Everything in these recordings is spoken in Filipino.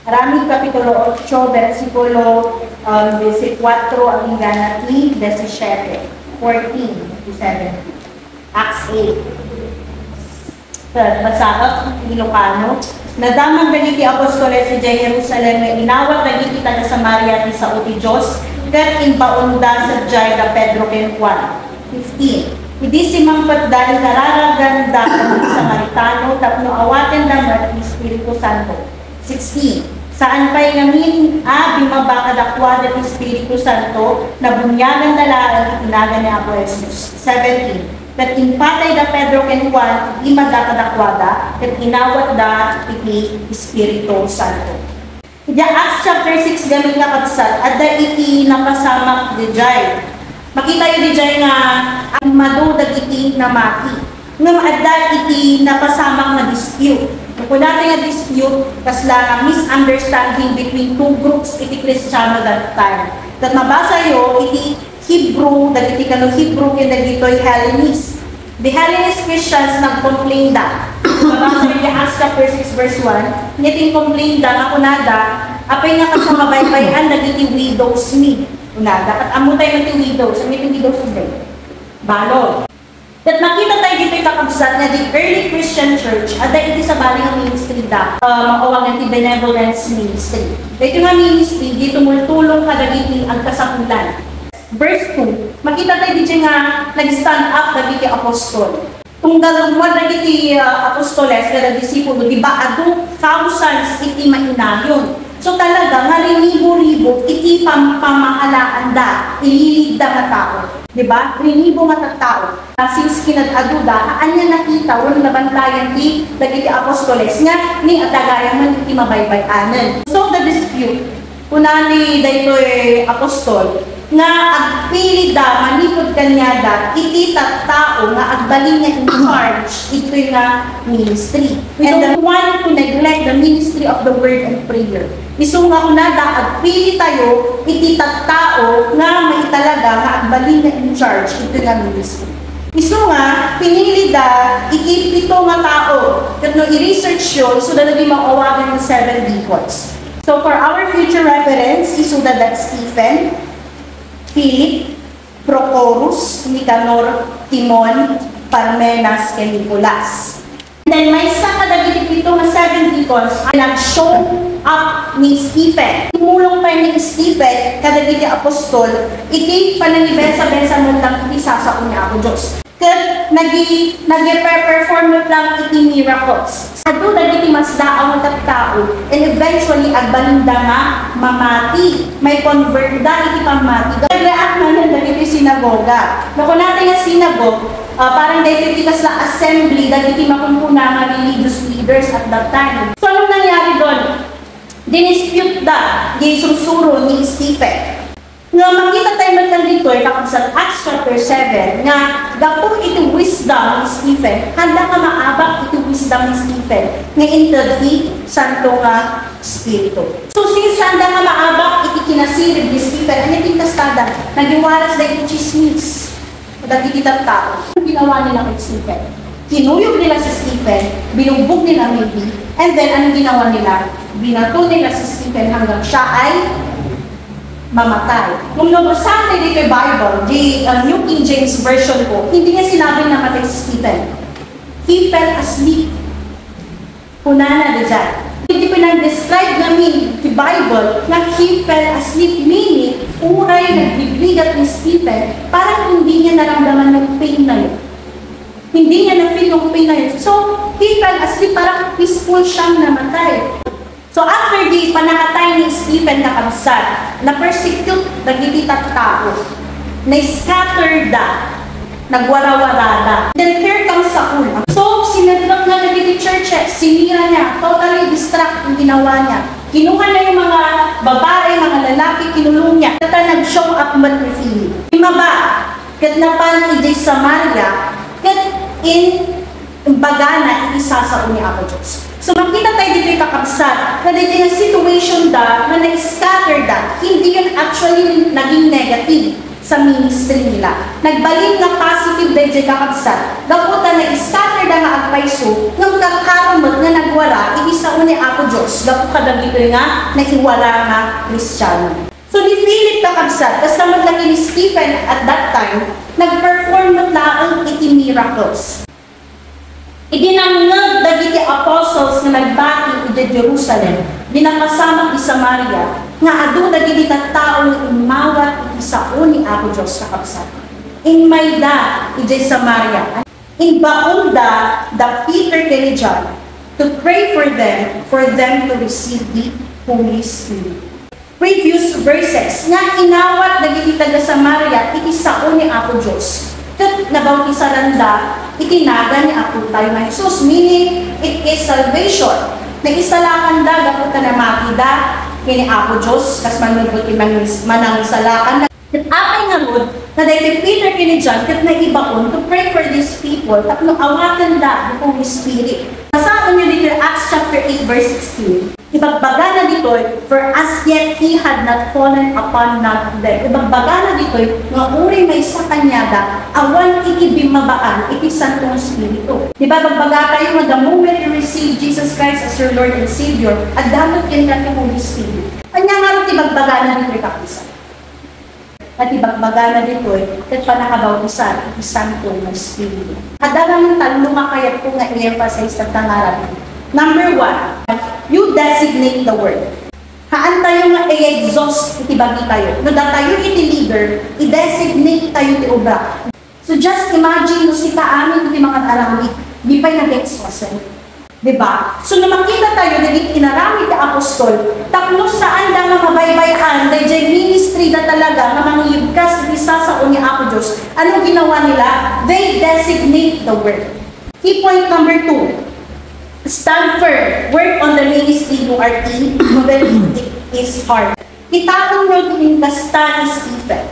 Maraming Kapitulo 8, versikulo 14 ang hinganati, 17, 14 to 17. Acts 8. Masakap, Ilocano. Nadamang dagiti apostoles si Jerusalem, inawat dagiti taga Samaria ti sa uti Diyos, kat imbaunda sa Jai da Pedro ken Juan. 15. Hindi si Mangpatdan nararaganda ang Samaritano tapno awaten damat ni Espiritu Santo. 16. Saan pa'y ngamin bimaba kadakwa ng Espiritu Santo na bunyagan na lang ang itinagan ni Apo Jesus. 17. Kat impatay da Pedro ken Juan imada kadakwada kat inawat da iti Espiritu Santo. Ida Acts chapter 6 gamit nga katsat at da iti napasamak di jay. Makita yun di jay nga ang madudag iti namati. Ngam adda iti napasamak na dispute. Kung natin nga dispute, kasla nga misunderstanding between two groups iti Kristiyano that time. Kat mabasa yo iti Hebrew, dagiti kano Hebrew ken dagitoy Hellenist. The Hellenist Christians nag-complain da. Mabasa yo Acts chapter 6 verse 1, niting complain da nga kunada, apay nga kasama baybayan dagiti widows ni. Kunada kat amutay man ti widows, ang iti widows ni balod. That makita tayo dito yung kakabsat na the early Christian church, ada iti sa baling ang ministry da, maawag ng benevolence ministry. Dito nga ministry, dito multulong kadagiti ang kasapulan. Verse 2, makita tayo dito nga nag-stand up dagiti apostol. Kung dalawang dagiti apostoles, kada disipulo, di ba ado thousands iti mainayon. So talaga, nga rinibo-ribo, iti pamahalaan da, ililid da nga tao. Diba? Rinibo nga tao. Since kinag-aduda, anya nakita, walang nabantayan ti dagiti apostoles nga, ni atagayan man iti mabaybay-anan. So the dispute, kuna ni daytoy apostol, nga agpili da, manipod kanya da, iti tattao nga agbalin niya in charge, ito nga ministry. And the one to neglect the ministry of the word and prayer. Iso nga kuna da, agpili tayo, iti tattao nga may talaga nga agbalin niya in charge, ito nga ministry. Iso nga, pinili da, iti pito nga tao, kat no i-research yun, so da naging makawagan ng 7 deacons. So for our future reference, iso da Stephen, Philip, Prochorus, Nicanor, Timon, Parmenas, and Nicolas. And then may isa kadagiti pito nga 7 deacons ay nag-show up ni Stephen. Tumulong pa ni Stephen, kadagiti apostol, iti pananibesa-besa mo lang iti sasako niya ako Diyos. Kat nag-perform lang iti miracles. Ado dagiti mas daang at tao, and eventually agbalinda nga mamati. May convert da iti pamati. Nag-react man dagiti sinagoga. Naku natin nga sinagog, parang dagiti kasla assembly, dagiti makumpuna nga religious leaders at that time. So anong nangyari doon? Dinispute da, gisusuro ni Stephen. Nga makita tayo man dito ay kakabsat Acts chapter 7 nga gapo iti wisdom ni Stephen, handa ka maabak iti wisdom ni Stephen nga interdi santo nga spirito. So since handa ka maabak iti kinasirib ni Stephen, ano yung kastada? Nagiwaras na iti chismis dagiti tao. Ang ginawa nila kay Stephen? Kinuyog nila si Stephen, binugbog nila maybe, and then anong ginawa nila? Binato nila si Stephen hanggang siya ay mamatay. Kung nabasa natin dito yung Bible, the New King James Version ko, hindi niya sinabi na matay si Stephen. He fell asleep. Kunana na dyan. Hindi pinag-describe namin the Bible na he fell asleep, meaning uray nagbibligat ni Stephen, parang hindi niya naramdaman ng pain na yun. Hindi niya na-feel yung pain na yun. So, he fell asleep, parang peaceful siyang namatay. So after the panakatay ni Stephen na kabsat, na-persecute dagiti tao, na-scatter da, nagwara-wara. Then here comes Saul. So sinadrak na dagiti churches, sinira niya, totally distract ang ginawa niya. Kinuha na yung mga babae, mga lalaki, kinulong niya. Kata nag-show up man ni Philip. Imaba, kat napan iti Samaria, kat in bagana isasao ni Apo Diyos. So makita tayo dito yung kakabsat na dito yung situation da na na-scatter da, hindi yun actually naging negative. sa ministry nila. Nagbalin nga positive dahil dyan kakabsat. Gaputan na scatter na nga agpaiso, ng kakarumot nga nagwala, isa ni ako Diyos. Gaputan na dito nga, naiwala nga Kristiyano. So ni Philip kakabsat, kasama lagi ni Stephen at that time, nag-perform mo laang iti miracles. Idinangag dagiti apostles na nagbati iti Jerusalem, dinakasama iti Samaria, nga adu dagiti tattao nga imawat iti sao ni ako Diyos kakabsat. In Mayda iti Samaria, in Baunda the Peter kay John to pray for them to receive the Holy Spirit. Previous verses nga inawat dagiti taga Samaria iti sao ni ako Diyos. Ket nabautisaran itinaga ni ako tayo na Jesus, meaning it is salvation. Nagisalakan da gaputa na makida kini ako Diyos kas manudot manangisalakan. Ket apay nga gud na dahil Peter kini John ket naibakon to pray for these people tapno awatan da the Holy Spirit. Basahan niyo dito Acts chapter 8 verse 16. Ibagbaga na dito'y, for as yet he had not fallen upon none of them. Ibagbaga na dito'y, nga uri may sa kanyada, awan ikibimabaan, ikisantong Espiritu. Diba, bagbaga tayo nga the moment you receive Jesus Christ as your Lord and Savior, at dapat yan ka ng Holy Spirit. Kanya nga rin ibagbaga na dito'y kapisan. At ibagbaga na dito'y, kat panakabautisan, ikisantong Espiritu. Adalang talunga kayat ko nga i-emphasize at tangarap. Number 1, you designate the word. Haan tayo nga i-exhaust iti bagi tayo. No da tayo iti leader, i-designate tayo iti obra. So just imagine no si kaamin iti mga aramid, di pa'y nag-exhaust. Diba? So na makita tayo naging inaramid ka apostol, tapno saan da nga mabaybayan, dahil ministry na talaga na mangyibkas isa sa unya ako Diyos. Anong ginawa nila? They designate the word. Key point number 2. Stand firm. Work on the ministry you are in, even if it is hard. Itakong road in the stand is Stephen.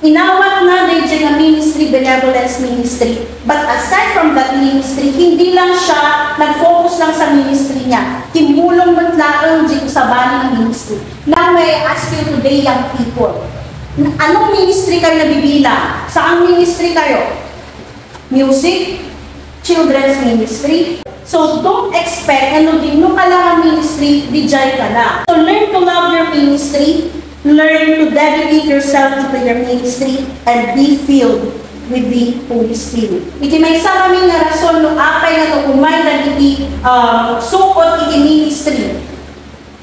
Inawat na din dyan ang ministry, benevolence ministry. But aside from that ministry, hindi lang siya nag-focus lang sa ministry niya. Timulong ba't lang dyan sa bani ng ministry. Now may I ask you today, young people, anong ministry kayo nabibila? Saang ministry kayo? Music? Children's ministry? So, don't expect ano din nung kailangan ministry, dijay ka na. So, learn to love your ministry, learn to dedicate yourself to your ministry, and be filled with the Holy Spirit. Iti may isa kami nga rason nung apay na ito umay na iti sukot iti ministry.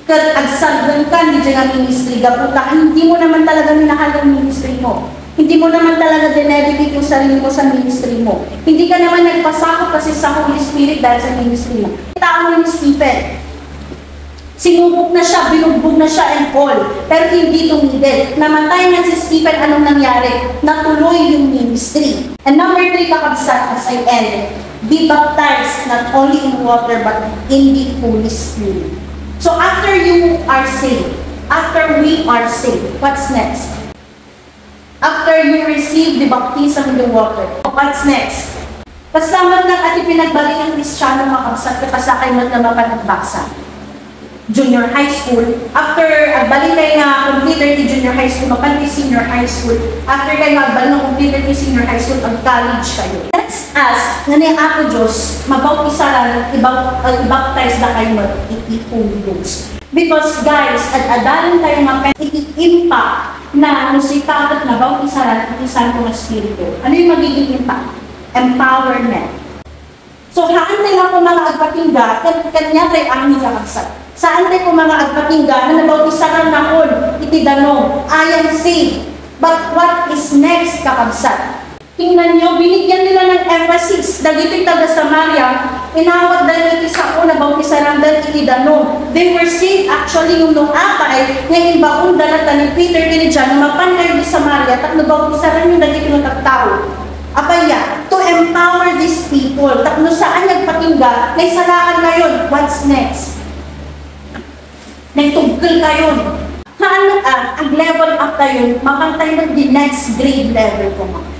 Kat agsagdan ka, di dyan ang ministry, gaputaan, hindi mo naman talaga minahal ang ministry mo. Hindi mo naman talaga dinedicate yung sarili mo sa ministry mo. Hindi ka naman nagpasakot kasi sa Holy Spirit dahil sa ministry mo. Tao mo ni Stephen. Sinubok na siya, binugbog na siya and all. Pero hindi tumigil. Namatay na si Stephen, anong nangyari? Natuloy yung ministry. And number 3, kakabsat as I end. Be baptized not only in water but in the Holy Spirit. So after you are saved, after we are saved, what's next? After you receive the baptism in the water, what's next? Kasama ng ating pinagbalik ng Kristiyano makabsat kapasakay mo na mapanagbaksa. Junior high school. After balik kayo nga completed ni junior high school, mapanti senior high school. After kayo magbalik na completed ni senior high school, mag-college kayo. Let's ask, nga niya ako Diyos, mabautisaran, i-baptize na kayo mag-Holy Ghost. Because guys, at adalan tayo iti-impact na musikatat na bautisaran at isang kong espiritu. Ano yung magiging impact? Empowerment. So, haan nila ko mga agpatingga, kanya tayo ang nilakagsat. Saan tayo ko mga agpatingga na nabautisaran na kon, itidanong, I am saved. But what is next kakabsat? Tingnan nyo, binigyan nila ng emphasis. Dagito'y taga Samaria, inawat dahil iti sa una, bautisaran dahil itidanong. They were saved actually yung nung apay, ngayon baong dalata ni Peter kini John, mapan kayo di Samaria, takno bautisaran yung dagito ng tagtao. Apaya, to empower these people, takno saan nagpatingga, naisalakan ngayon, what's next? Nagtugkal kayo. Ang level up tayo, mapantay ng the next grade level ko mga.